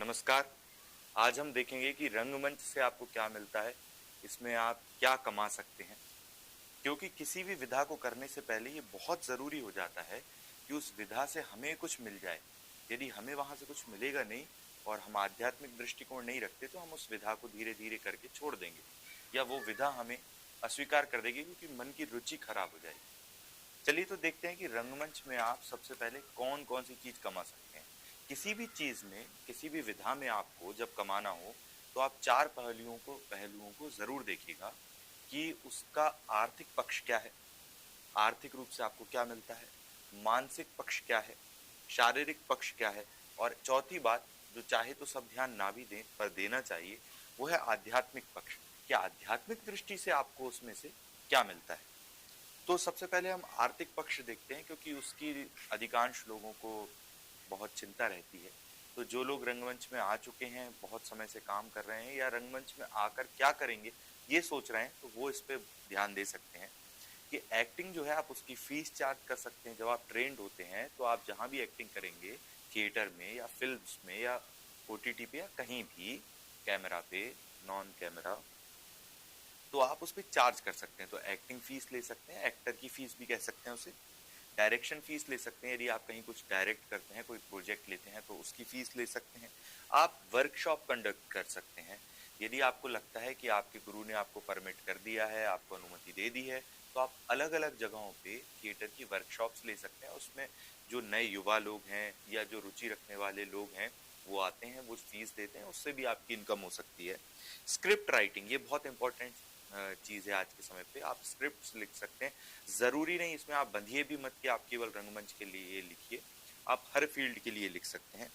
नमस्कार। आज हम देखेंगे कि रंगमंच से आपको क्या मिलता है, इसमें आप क्या कमा सकते हैं। क्योंकि किसी भी विधा को करने से पहले ये बहुत ज़रूरी हो जाता है कि उस विधा से हमें कुछ मिल जाए। यदि हमें वहाँ से कुछ मिलेगा नहीं और हम आध्यात्मिक दृष्टिकोण नहीं रखते तो हम उस विधा को धीरे-धीरे करके छोड़ देंगे या वो विधा हमें अस्वीकार कर देगी क्योंकि मन की रुचि खराब हो जाएगी। चलिए तो देखते हैं कि रंगमंच में आप सबसे पहले कौन-कौन सी चीज़ कमा सकते हैं। किसी भी चीज़ में, किसी भी विधा में आपको जब कमाना हो, तो आप 4 पहलुओं को ज़रूर देखिएगा कि उसका आर्थिक पक्ष क्या है, आर्थिक रूप से आपको क्या मिलता है, मानसिक पक्ष क्या है, शारीरिक पक्ष क्या है और चौथी बात जो चाहे तो सब ध्यान ना भी दें पर देना चाहिए, वो है आध्यात्मिक पक्ष। कि आध्यात्मिक दृष्टि से आपको उसमें से क्या मिलता है। तो सबसे पहले हम आर्थिक पक्ष देखते हैं क्योंकि उसकी अधिकांश लोगों को बहुत चिंता रहती है। तो जो लोग रंगमंच में आ चुके हैं, बहुत समय से काम कर रहे हैं या रंगमंच में आकर क्या करेंगे, ये सोच रहे हैं, तो वो इस पे ध्यान दे सकते हैं कि एक्टिंग जो है आप उसकी फीस चार्ज कर सकते हैं। जब आप ट्रेंड होते हैं तो आप जहाँ भी एक्टिंग करेंगे, थिएटर में या फ़िल्म्स में या ओटीटी पे या कहीं भी, कैमरा पे, नॉन कैमरा, तो आप उस पे चार्ज कर सकते हैं। तो एक्टिंग फीस ले सकते हैं, एक्टर की फीस भी कह सकते हैं उसे। डायरेक्शन फीस ले सकते हैं, यदि आप कहीं कुछ डायरेक्ट करते हैं, कोई प्रोजेक्ट लेते हैं तो उसकी फीस ले सकते हैं। आप वर्कशॉप कंडक्ट कर सकते हैं। यदि आपको लगता है कि आपके गुरु ने आपको परमिट कर दिया है, आपको अनुमति दे दी है, तो आप अलग-अलग जगहों पे थिएटर की वर्कशॉप्स ले सकते हैं। उसमें जो नए युवा लोग हैं या जो रुचि रखने वाले लोग हैं, वो आते हैं, वो फीस देते हैं, उससे भी आपकी इनकम हो सकती है। स्क्रिप्ट राइटिंग ये बहुत इंपॉर्टेंट चीज़ है आज के समय पे। आप स्क्रिप्ट्स लिख सकते हैं। ज़रूरी नहीं इसमें आप बंधिए भी मत कि आप केवल रंगमंच के लिए लिखिए, आप हर फील्ड के लिए लिख सकते हैं।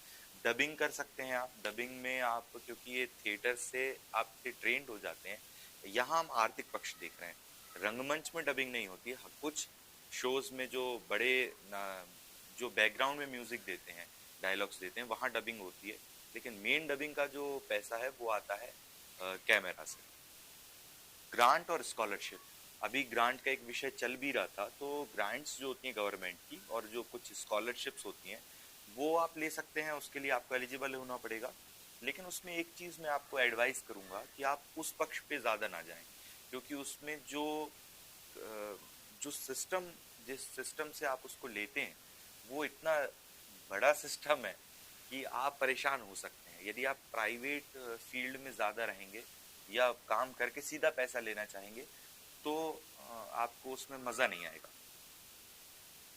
डबिंग कर सकते हैं आप। डबिंग में आप क्योंकि ये थिएटर से आपके ट्रेंड हो जाते हैं, यहाँ हम आर्थिक पक्ष देख रहे हैं। रंगमंच में डबिंग नहीं होती है। कुछ शोज़ में जो बड़े जो बैकग्राउंड में म्यूज़िक देते हैं, डायलॉग्स देते हैं, वहाँ डबिंग होती है। लेकिन मेन डबिंग का जो पैसा है वो आता है कैमरा से। ग्रांट और स्कॉलरशिप, अभी ग्रांट का एक विषय चल भी रहा था। तो ग्रांट्स जो होती हैं गवर्नमेंट की और जो कुछ स्कॉलरशिप्स होती हैं, वो आप ले सकते हैं। उसके लिए आपको एलिजिबल होना पड़ेगा। लेकिन उसमें एक चीज़ मैं आपको एडवाइस करूंगा कि आप उस पक्ष पे ज़्यादा ना जाएं, क्योंकि उसमें जो सिस्टम, जिस सिस्टम से आप उसको लेते हैं, वो इतना बड़ा सिस्टम है कि आप परेशान हो सकते हैं। यदि आप प्राइवेट फील्ड में ज़्यादा रहेंगे या काम करके सीधा पैसा लेना चाहेंगे, तो आपको उसमें मज़ा नहीं आएगा।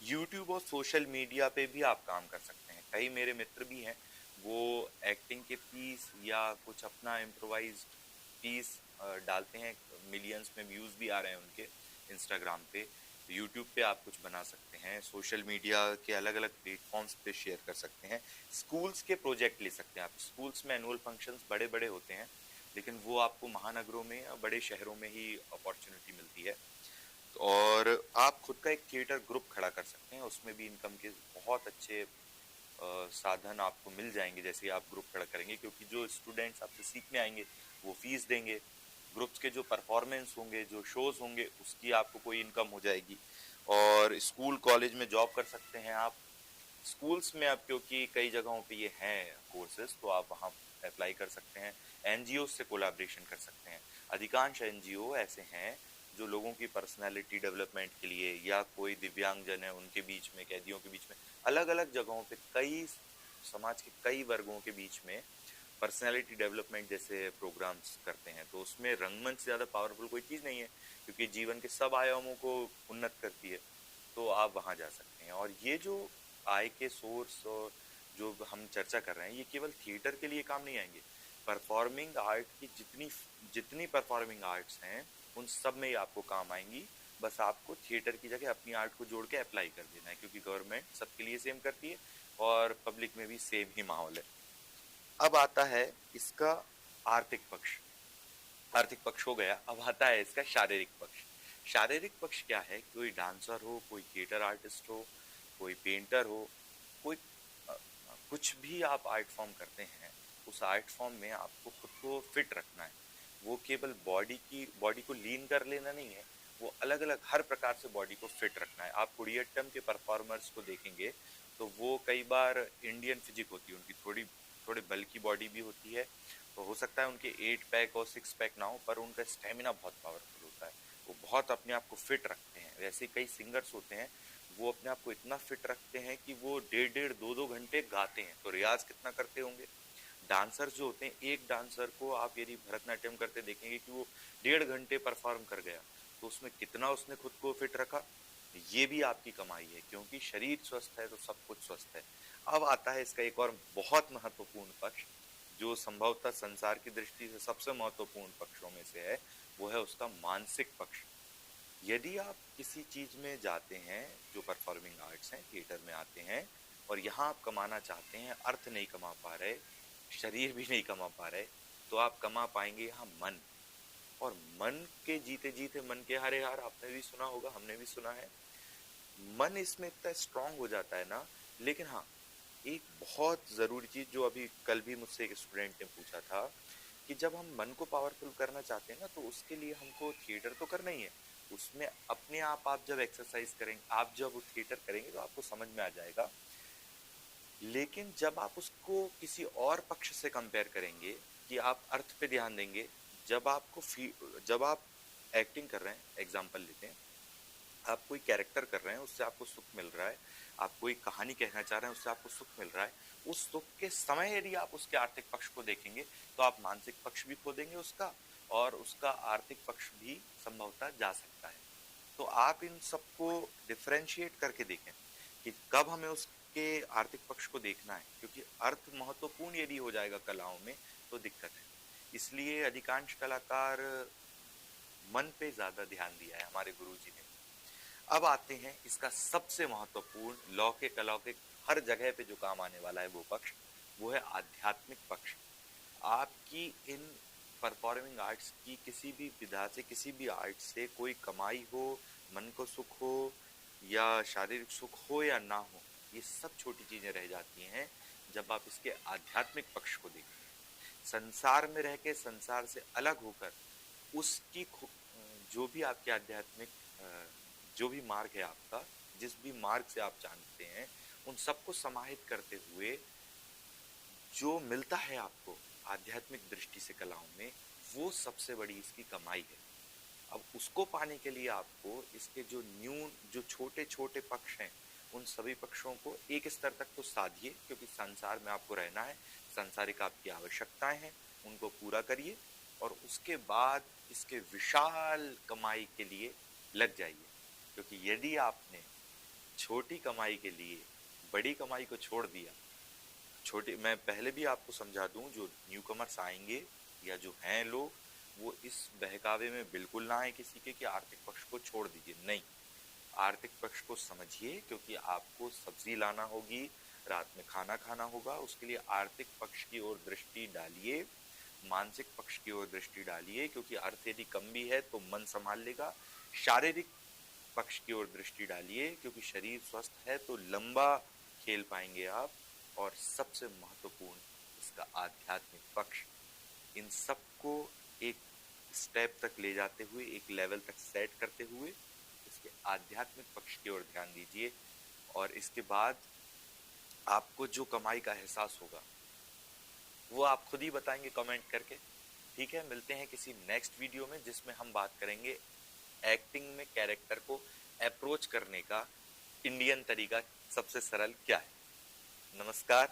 यूट्यूब और सोशल मीडिया पे भी आप काम कर सकते हैं। कई मेरे मित्र भी हैं, वो एक्टिंग के पीस या कुछ अपना इम्प्रोवाइज्ड पीस डालते हैं। मिलियंस में व्यूज़ भी आ रहे हैं उनके इंस्टाग्राम पे। यूट्यूब पे आप कुछ बना सकते हैं। सोशल मीडिया के अलग अलग प्लेटफॉर्म्स पे शेयर कर सकते हैं। स्कूल्स के प्रोजेक्ट ले सकते हैं आप। स्कूल्स में एनुअल फंक्शंस बड़े बड़े होते हैं, लेकिन वो आपको महानगरों में या बड़े शहरों में ही अपॉर्चुनिटी मिलती है। और आप खुद का एक थिएटर ग्रुप खड़ा कर सकते हैं। उसमें भी इनकम के बहुत अच्छे साधन आपको मिल जाएंगे जैसे ही आप ग्रुप खड़ा करेंगे, क्योंकि जो स्टूडेंट्स आपसे सीखने आएंगे वो फीस देंगे। ग्रुप्स के जो परफॉर्मेंस होंगे, जो शोज होंगे, उसकी आपको कोई इनकम हो जाएगी। और स्कूल कॉलेज में जॉब कर सकते हैं आप। स्कूल्स में अब क्योंकि कई जगहों पे ये हैं कोर्सेज, तो आप वहाँ अप्लाई कर सकते हैं। एनजीओ से कोलैबोरेशन कर सकते हैं। अधिकांश एनजीओ ऐसे हैं जो लोगों की पर्सनालिटी डेवलपमेंट के लिए, या कोई दिव्यांगजन है उनके बीच में, कैदियों के बीच में, अलग अलग जगहों पे कई समाज के कई वर्गों के बीच में पर्सनालिटी डेवलपमेंट जैसे प्रोग्राम्स करते हैं। तो उसमें रंगमंच से ज़्यादा पावरफुल कोई चीज़ नहीं है, क्योंकि जीवन के सब आयामों को उन्नत करती है। तो आप वहाँ जा सकते हैं। और ये जो आय के सोर्स और जो हम चर्चा कर रहे हैं, ये केवल थिएटर के लिए काम नहीं आएंगे। परफॉर्मिंग आर्ट की जितनी जितनी परफॉर्मिंग आर्ट्स हैं, उन सब में ही आपको काम आएंगी। बस आपको थिएटर की जगह अपनी आर्ट को जोड़ के अप्लाई कर देना है, क्योंकि गवर्नमेंट सबके लिए सेम करती है और पब्लिक में भी सेम ही माहौल है। अब आता है इसका आर्थिक पक्ष। आर्थिक पक्ष हो गया, अब आता है इसका शारीरिक पक्ष। शारीरिक पक्ष क्या है? कोई डांसर हो, कोई थिएटर आर्टिस्ट हो, कोई पेंटर हो, कोई अ, कुछ भी आप आर्ट फॉर्म करते हैं, उस आर्ट फॉर्म में आपको खुद को फिट रखना है। वो केवल बॉडी को लीन कर लेना नहीं है, वो अलग अलग हर प्रकार से बॉडी को फिट रखना है। आप कुडियट्टम के परफॉर्मर्स को देखेंगे तो वो कई बार इंडियन फिजिक होती है उनकी, थोड़ी थोड़े बल्की बॉडी भी होती है, तो हो सकता है उनके 8 पैक और 6 पैक ना हो, पर उनका स्टेमिना बहुत पावरफुल होता है, वो बहुत अपने आप को फिट रखते हैं। वैसे कई सिंगर्स होते हैं, वो अपने आप को इतना फिट रखते हैं कि वो 1.5-1.5 2-2 घंटे गाते हैं, तो रियाज कितना करते होंगे। डांसर जो होते हैं, एक डांसर को आप यदि भरतनाट्यम करते देखेंगे कि वो 1.5 घंटे परफॉर्म कर गया, तो उसमें कितना उसने खुद को फिट रखा। ये भी आपकी कमाई है, क्योंकि शरीर स्वस्थ है तो सब कुछ स्वस्थ है। अब आता है इसका एक और बहुत महत्वपूर्ण पक्ष, जो संभवतः संसार की दृष्टि से सबसे महत्वपूर्ण पक्षों में से है, वो है उसका मानसिक पक्ष। यदि आप किसी चीज में जाते हैं, जो परफॉर्मिंग आर्ट्स हैं, थिएटर में आते हैं, और यहाँ आप कमाना चाहते हैं, अर्थ नहीं कमा पा रहे, शरीर भी नहीं कमा पा रहे, तो आप कमा पाएंगे यहाँ मन। और मन के जीते जीते मन के हारे हार, आपने भी सुना होगा, हमने भी सुना है। मन इसमें इतना स्ट्रांग हो जाता है ना। लेकिन हाँ, एक बहुत जरूरी चीज जो अभी कल भी मुझसे एक स्टूडेंट ने पूछा था, कि जब हम मन को पावरफुल करना चाहते हैं ना, तो उसके लिए हमको थिएटर तो करना ही है। उसमें अपने आप जब एक्सरसाइज करेंगे, आप जब वो थिएटर करेंगे, तो आपको समझ में आ जाएगा। लेकिन जब आप उसको किसी और पक्ष से कंपेयर करेंगे, कि आप अर्थ पे ध्यान देंगे, जब आपको जब आप एक्टिंग कर रहे हैं, एग्जाम्पल लेते हैं, आप कोई कैरेक्टर कर रहे हैं, उससे आपको सुख मिल रहा है, आप कोई कहानी कहना चाह रहे हैं, उससे आपको सुख मिल रहा है, उस सुख के समय यदि आप उसके आर्थिक पक्ष को देखेंगे, तो आप मानसिक पक्ष भी खो देंगे उसका, और उसका आर्थिक पक्ष भी संभवतः जा सकता है। तो आप इन सबको डिफरेंशिएट करके देखें, कि कब हमें उसके आर्थिक पक्ष को देखना है, क्योंकि अर्थ महत्वपूर्ण यदि हो जाएगा कलाओं में, तो दिक्कत है। इसलिए अधिकांश कलाकार मन पे ज्यादा ध्यान दिया है हमारे गुरुजी ने। अब आते हैं इसका सबसे महत्वपूर्ण, लौकिक अलौकिक हर जगह पे जो काम आने वाला है वो पक्ष, वो है आध्यात्मिक पक्ष। आपकी इन परफॉर्मिंग आर्ट्स की किसी भी विधा से, किसी भी आर्ट से कोई कमाई हो, मन को सुख हो, या शारीरिक सुख हो या ना हो, ये सब छोटी चीजें रह जाती हैं जब आप इसके आध्यात्मिक पक्ष को देखते हैं। संसार में रह के, संसार से अलग होकर, उसकी जो भी आपके आध्यात्मिक जो भी मार्ग है आपका, जिस भी मार्ग से आप जानते हैं, उन सबको समाहित करते हुए जो मिलता है आपको आध्यात्मिक दृष्टि से कलाओं में, वो सबसे बड़ी इसकी कमाई है। अब उसको पाने के लिए आपको इसके जो छोटे छोटे पक्ष हैं, उन सभी पक्षों को एक स्तर तक तो साधिए, क्योंकि संसार में आपको रहना है, सांसारिक आपकी आवश्यकताएं हैं, उनको पूरा करिए, और उसके बाद इसके विशाल कमाई के लिए लग जाइए। क्योंकि यदि आपने छोटी कमाई के लिए बड़ी कमाई को छोड़ दिया, मैं पहले भी आपको समझा दूं, जो न्यू कमर्स आएंगे या जो हैं लोग, वो इस बहकावे में बिल्कुल ना आए किसी के कि आर्थिक पक्ष को छोड़ दीजिए। नहीं, आर्थिक पक्ष को समझिए, क्योंकि आपको सब्जी लाना होगी, रात में खाना खाना होगा, उसके लिए आर्थिक पक्ष की ओर दृष्टि डालिए, मानसिक पक्ष की ओर दृष्टि डालिए, क्योंकि अर्थ यदि कम भी है तो मन संभाल लेगा। शारीरिक पक्ष की ओर दृष्टि डालिए, क्योंकि शरीर स्वस्थ है तो लंबा खेल पाएंगे आप। और सबसे महत्वपूर्ण इसका आध्यात्मिक पक्ष। इन सबको एक स्टेप तक ले जाते हुए, एक लेवल तक सेट करते हुए, इसके आध्यात्मिक पक्ष की ओर ध्यान दीजिए, और इसके बाद आपको जो कमाई का एहसास होगा वो आप खुद ही बताएंगे कमेंट करके। ठीक है, मिलते हैं किसी नेक्स्ट वीडियो में, जिसमें हम बात करेंगे एक्टिंग में कैरेक्टर को अप्रोच करने का इंडियन तरीका सबसे सरल क्या है। नमस्कार।